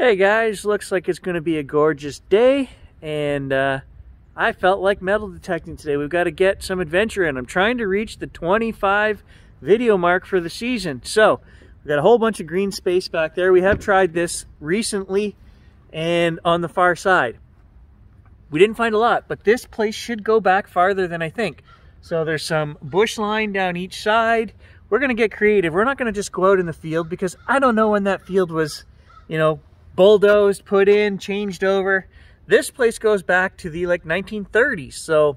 Hey guys, looks like it's going to be a gorgeous day, and I felt like metal detecting today. We've got to get some adventure in. I'm trying to reach the 25 video mark for the season. So we've got a whole bunch of green space back there. We have tried this recently and on the far side. We didn't find a lot, but this place should go back farther than I think. So there's some bush line down each side. We're going to get creative. We're not going to just go out in the field because I don't know when that field was, bulldozed, put in, changed over. This place goes back to the 1930s. So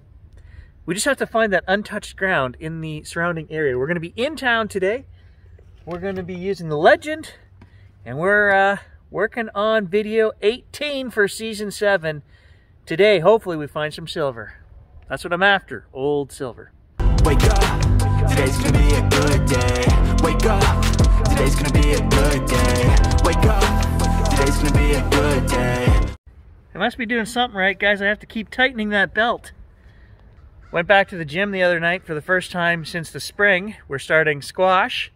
we just have to find that untouched ground in the surrounding area. We're going to be in town today. We're going to be using the Legend, and we're working on video 18 for season 7. Today, hopefully we find some silver. That's what I'm after, old silver. Wake up, today's gonna be a good day. Wake up, today's gonna be a good day. Wake up, today's gonna be a good day. I must be doing something right, guys. I have to keep tightening that belt. Went back to the gym the other night for the first time since the spring. We're starting squash.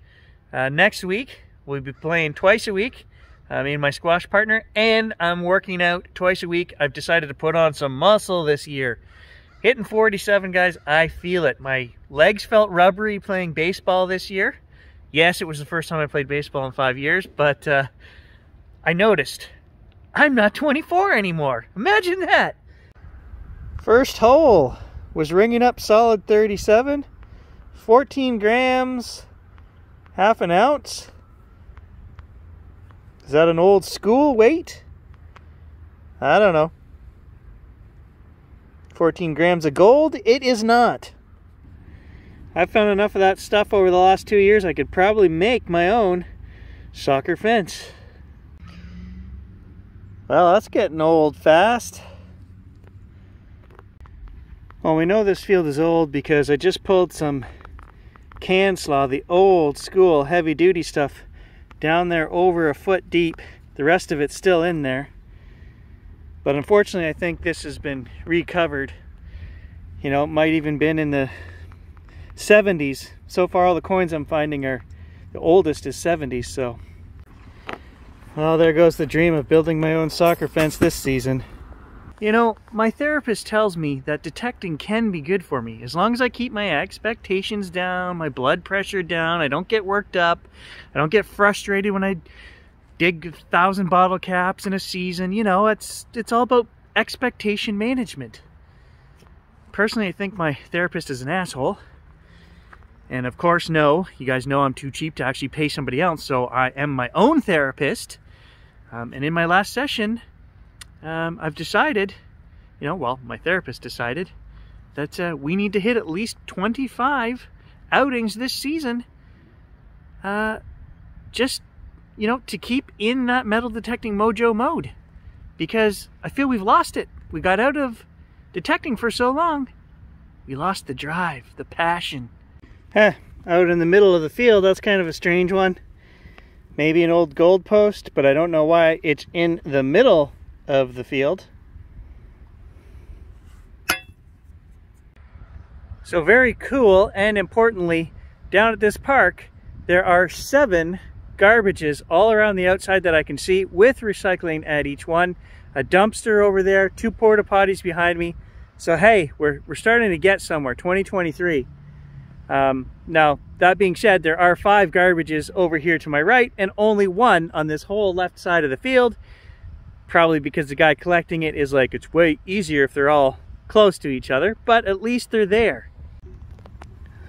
Next week, we'll be playing twice a week. Me and my squash partner, and I'm working out twice a week. I've decided to put on some muscle this year. Hitting 47, guys, I feel it. My legs felt rubbery playing baseball this year. Yes, it was the first time I played baseball in 5 years, but I noticed I'm not 24 anymore. Imagine that. First hole was ringing up solid 37. 14 grams, half an ounce. Is that an old school weight? I don't know. 14 grams of gold? It is not. I've found enough of that stuff over the last 2 years. I could probably make my own soccer fence. Well, that's getting old fast. Well, we know this field is old because I just pulled some can slaw, the old school heavy duty stuff, down there over a foot deep. The rest of it's still in there. But unfortunately, I think this has been recovered. It might even been in the 70s. So far, all the coins I'm finding are, the oldest is 70s, so. Well, there goes the dream of building my own soccer fence this season. My therapist tells me that detecting can be good for me. As long as I keep my expectations down, my blood pressure down, I don't get worked up, I don't get frustrated when I dig 1,000 bottle caps in a season. It's all about expectation management. Personally, I think my therapist is an asshole. And of course, no, you guys know I'm too cheap to actually pay somebody else, so I am my own therapist. And in my last session, I've decided, my therapist decided that we need to hit at least 25 outings this season. Just to keep in that metal detecting mojo mode, because I feel we've lost it. We got out of detecting for so long. We lost the drive, the passion. Out in the middle of the field, that's kind of a strange one. Maybe an old gold post, but I don't know why it's in the middle of the field. So very cool, and importantly, down at this park, there are 7 garbages all around the outside that I can see, with recycling at each one. A dumpster over there, 2 porta potties behind me. So hey, we're starting to get somewhere. 2023. Now that being said, there are 5 garbages over here to my right and only 1 on this whole left side of the field. Probably because the guy collecting it is like, it's way easier if they're all close to each other, but at least they're there.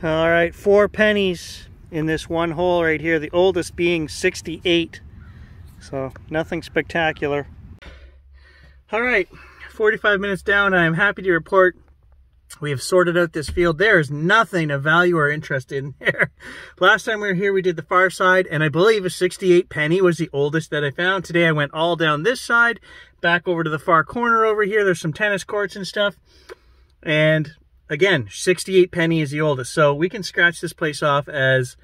All right, 4 pennies in this one hole right here, the oldest being 68. So nothing spectacular. All right, 45 minutes down, I'm happy to report we have sorted out this field. There is nothing of value or interest in there. Last time we were here, we did the far side, and I believe a 68 penny was the oldest that I found. Today I went all down this side, back over to the far corner over here. There's some tennis courts and stuff. And again, 68 penny is the oldest. So we can scratch this place off as,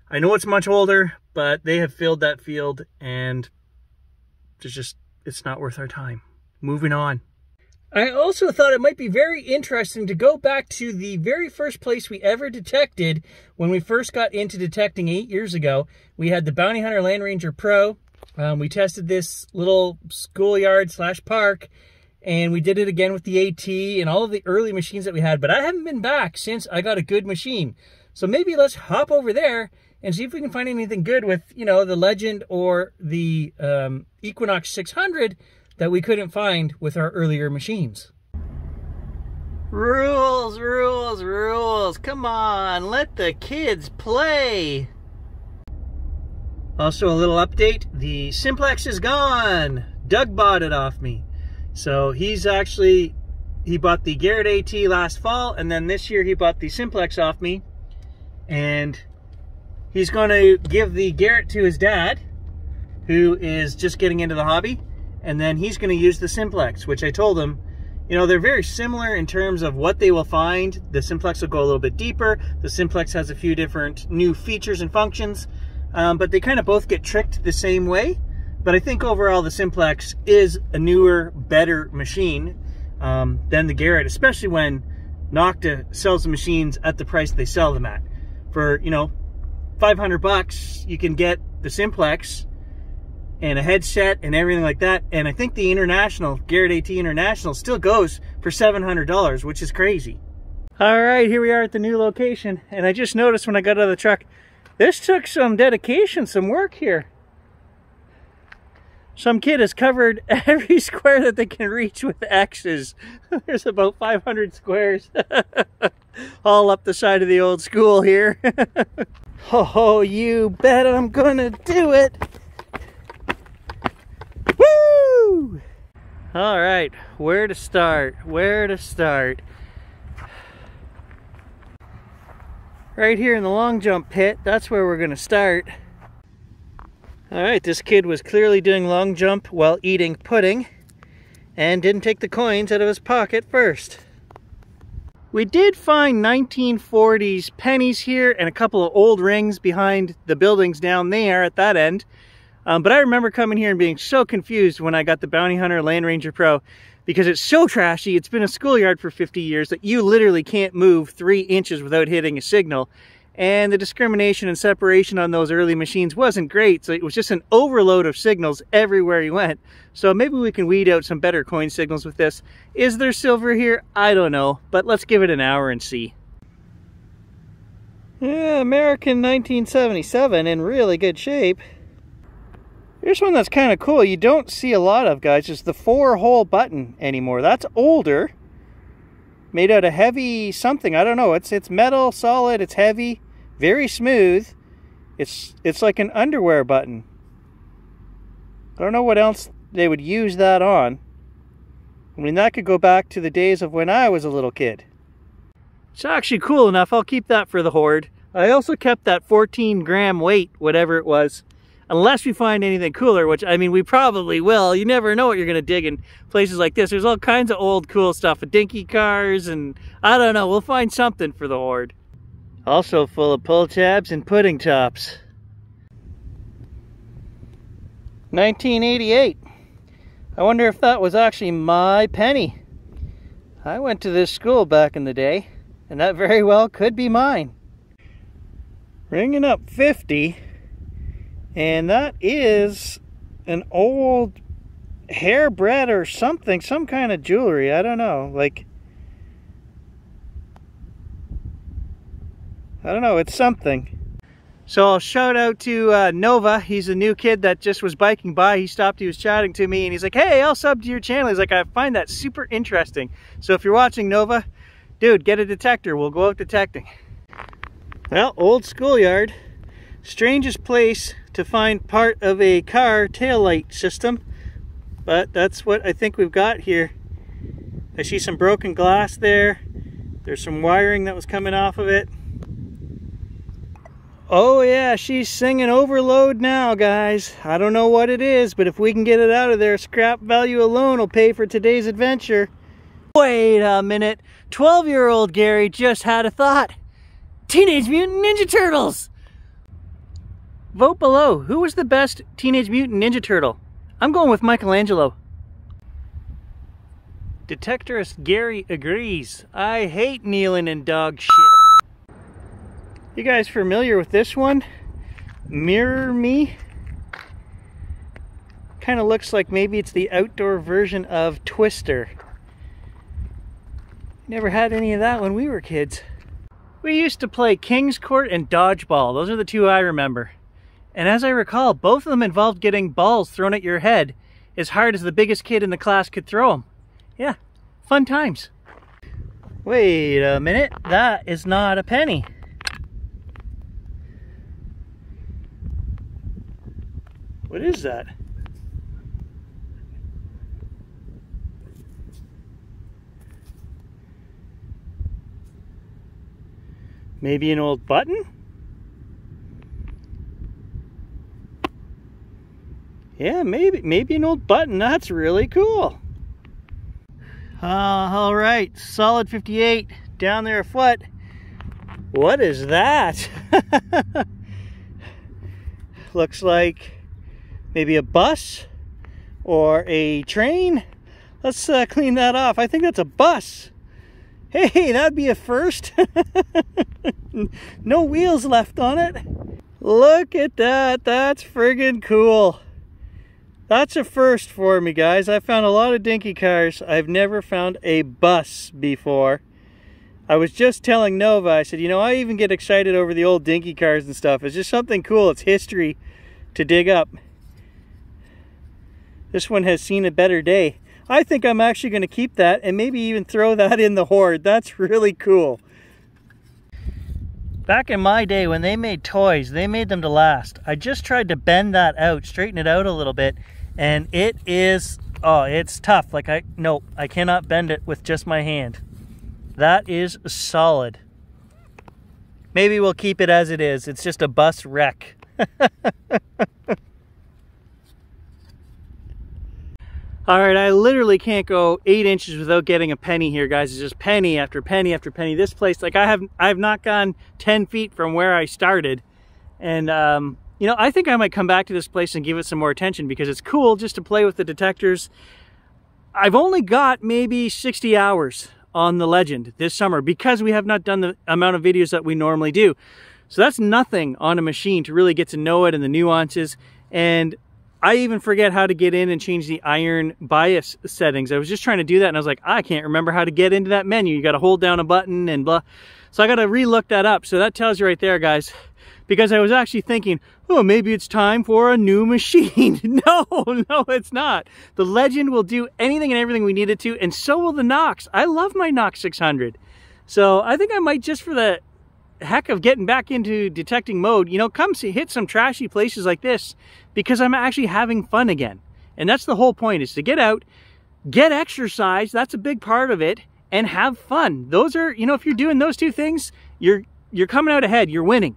I know it's much older, but they have filled that field, and it's not worth our time. Moving on. I also thought it might be very interesting to go back to the very first place we ever detected when we first got into detecting 8 years ago. We had the Bounty Hunter Land Ranger Pro, We tested this little schoolyard / park, and we did it again with the AT and all of the early machines that we had, but I haven't been back since I got a good machine. So maybe let's hop over there and see if we can find anything good with, you know, the Legend or the Equinox 600 that we couldn't find with our earlier machines. Rules, rules, rules. Come on, let the kids play. Also, a little update. The Simplex is gone. Doug bought it off me. So he bought the Garrett AT last fall, and then this year he bought the Simplex off me. And he's going to give the Garrett to his dad, who is just getting into the hobby. And then he's going to use the Simplex, which I told him, you know, they're very similar in terms of what they will find. The Simplex will go a little bit deeper. The Simplex has a few different new features and functions, but they kind of both get tricked the same way. But I think overall the Simplex is a newer, better machine than the Garrett, especially when Nocta sells the machines at the price they sell them at. For, you know, 500 bucks, you can get the Simplex and a headset and everything like that. And I think the International, Garrett AT International, still goes for $700, which is crazy. All right, here we are at the new location. And I just noticed when I got out of the truck, this took some dedication, some work here. Some kid has covered every square that they can reach with X's. There's about 500 squares. All up the side of the old school here. Oh, you bet I'm gonna do it. Woo! All right, where to start? Where to start? Right here in the long jump pit, that's where we're gonna start. All right, this kid was clearly doing long jump while eating pudding and didn't take the coins out of his pocket first. We did find 1940s pennies here and a couple of old rings behind the buildings down there at that end. But I remember coming here and being so confused when I got the Bounty Hunter Land Ranger Pro because it's so trashy. It's been a schoolyard for 50 years that you literally can't move 3 inches without hitting a signal. And the discrimination and separation on those early machines wasn't great. So it was just an overload of signals everywhere you went. So maybe we can weed out some better coin signals with this. Is there silver here? I don't know. But let's give it an hour and see. Yeah, American 1977 in really good shape. Here's one that's kind of cool. You don't see a lot of, guys. It's the 4-hole button anymore. That's older. Made out of heavy something. I don't know. It's metal, solid, it's heavy, very smooth. It's like an underwear button. I don't know what else they would use that on. I mean, that could go back to the days of when I was a little kid. It's actually cool enough. I'll keep that for the hoard. I also kept that 14-gram weight, whatever it was. Unless we find anything cooler, which, I mean, we probably will. You never know what you're going to dig in places like this. There's all kinds of old cool stuff, dinky cars, and I don't know. We'll find something for the hoard. Also full of pull tabs and pudding tops. 1988. I wonder if that was actually my penny. I went to this school back in the day, and that very well could be mine. Ringing up 50. And that is an old hairbread or something, some kind of jewelry. I don't know, like, I don't know, it's something. So I'll shout out to Nova. He's a new kid that just was biking by. He stopped, he was chatting to me, and he's like, hey, I'll sub to your channel. He's like, I find that super interesting. So if you're watching, Nova, dude, get a detector. We'll go out detecting. Well, old schoolyard. Strangest place to find part of a car taillight system, but that's what I think we've got here. I see some broken glass there. There's some wiring that was coming off of it. Oh yeah, she's singing overload now, guys. I don't know what it is, but if we can get it out of there, scrap value alone will pay for today's adventure. Wait a minute. 12-year-old Gary just had a thought. Teenage Mutant Ninja Turtles! Vote below. Who was the best Teenage Mutant Ninja Turtle? I'm going with Michelangelo. Detectorist Gary agrees. I hate kneeling in dog shit. You guys familiar with this one? Mirror Me? Kind of looks like maybe it's the outdoor version of Twister. Never had any of that when we were kids. We used to play King's Court and Dodgeball. Those are the two I remember. And as I recall, both of them involved getting balls thrown at your head as hard as the biggest kid in the class could throw them. Yeah, fun times. Wait a minute, that is not a penny. What is that? Maybe an old button? Yeah, maybe an old button. That's really cool. All right, solid 58 down there a foot. What is that? Looks like maybe a bus or a train. Let's clean that off. I think that's a bus. Hey, that'd be a first. No wheels left on it. Look at that. That's friggin' cool. That's a first for me, guys. I found a lot of dinky cars. I've never found a bus before. I was just telling Nova, I said, you know, I even get excited over the old dinky cars and stuff. It's just something cool. It's history to dig up. This one has seen a better day. I think I'm actually going to keep that and maybe even throw that in the hoard. That's really cool. Back in my day when they made toys, they made them to last. I just tried to bend that out, straighten it out a little bit, and it is, oh, it's tough. Like, no, I cannot bend it with just my hand. That is solid. Maybe we'll keep it as it is. It's just a bus wreck. All right, I literally can't go 8 inches without getting a penny here, guys. It's just penny after penny after penny. This place, like I've not gone 10 feet from where I started. And, you know, I think I might come back to this place and give it some more attention because it's cool just to play with the detectors. I've only got maybe 60 hours on the Legend this summer because we have not done the amount of videos that we normally do. So that's nothing on a machine to really get to know it and the nuances. And I even forget how to get in and change the iron bias settings. I was just trying to do that and I was like, I can't remember how to get into that menu. You got to hold down a button and blah. So I got to re-look that up. So that tells you right there, guys, because I was actually thinking, oh, maybe it's time for a new machine. No, it's not. The Legend will do anything and everything we need it to, and so will the Knox. I love my Knox 600. So I think I might, just for the heck of getting back into detecting mode, you know, come hit some trashy places like this because I'm actually having fun again. And that's the whole point, is to get out, get exercise. That's a big part of it, and have fun. Those are, you know, if you're doing those two things, you're coming out ahead, you're winning.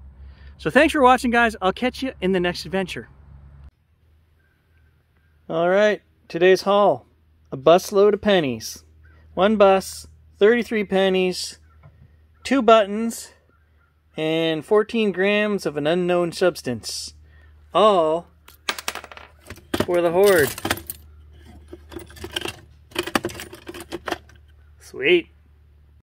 So thanks for watching, guys. I'll catch you in the next adventure. All right, today's haul, a busload of pennies. One bus, 33 pennies, 2 buttons, and 14 grams of an unknown substance. All for the hoard. Sweet.